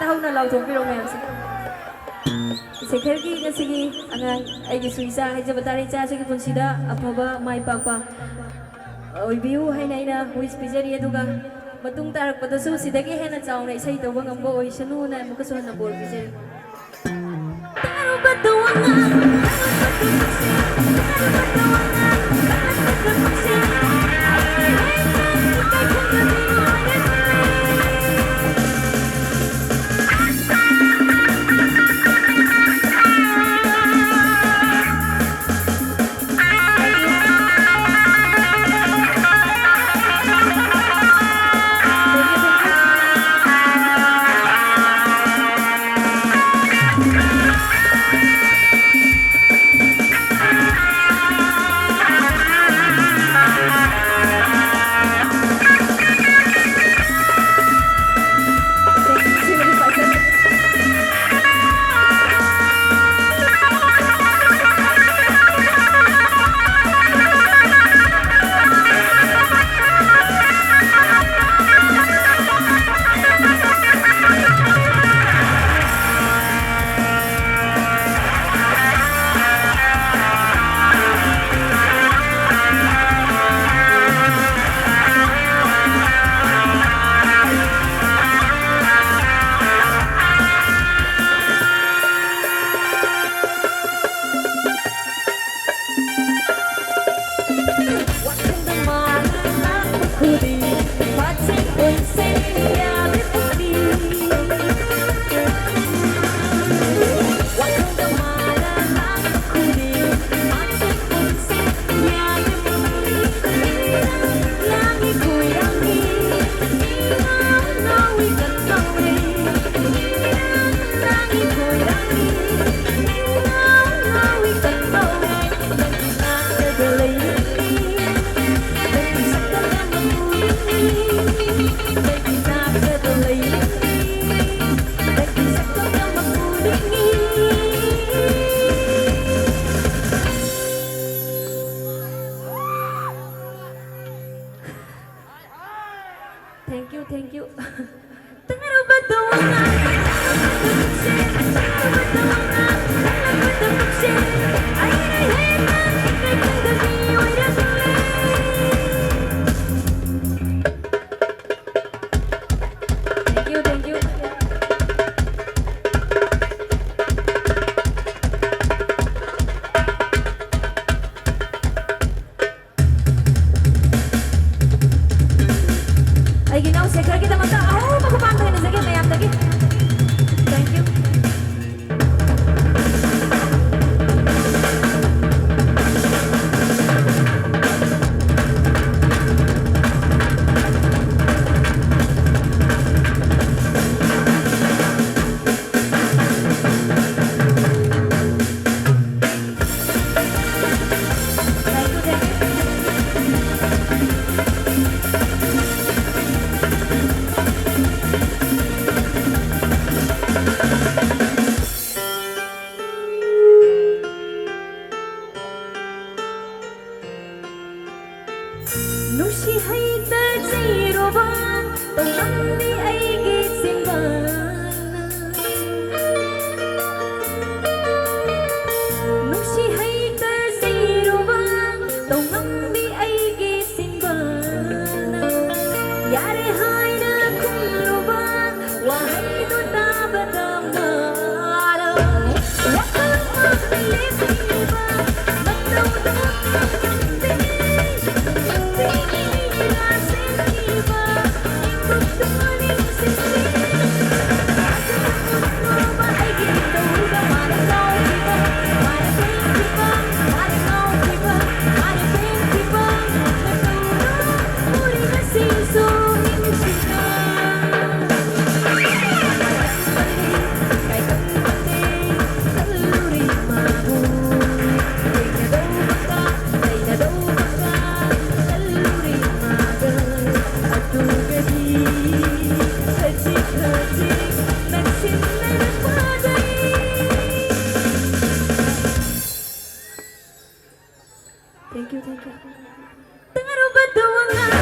ꯍꯧꯅ ꯂꯥꯎꯊꯣꯛꯄꯤꯔꯣ ꯃꯌꯥꯝꯁꯦ ꯁꯦꯈꯔꯒꯤ ꯉꯁꯤꯒꯤ ꯑꯉꯥꯡ ꯑꯩꯒꯤꯁꯨ ꯏꯆꯥ ꯍꯥꯏꯖꯕ ꯇꯥꯔꯦ ꯏꯆꯥꯁꯤꯒꯤ ꯄꯨꯟꯁꯤꯗ ꯑꯐꯕ ꯃꯥꯏ ꯄꯥꯛꯄ ꯑꯣꯏꯕꯤꯌꯨ ꯍꯥꯏꯅ ꯑꯩꯅ ꯋꯤꯁ ꯄꯤꯖꯔꯤ ꯑꯗꯨꯒ ꯃꯇꯨꯡ ꯇꯥꯔꯛꯄꯗꯁꯨ ꯁꯤꯗꯒꯤ ꯍꯦꯟꯅ ꯆꯥꯎꯅ ꯏꯁꯩ ꯇꯧꯕ ꯉꯝꯕ ꯑꯣꯏꯁꯅꯨꯅ ꯑꯃꯨꯛꯀꯁꯨ ꯍꯟꯅ ꯕꯣꯔ ꯄꯤꯖꯔꯤ Thank you. Thank you. Ay, ginaw, sekar kita mata. Oh, magpapantay na sige, mayam lagi. Thank you. Nushi haita ziroban, tawamni aigi simbana. Nushi haita ziroban, tawamni aigi simbana. Yare haina kumluban, wahai do tabatamara. Wakal mahalisiba, matawda. Thank you. Tengah rubat doangan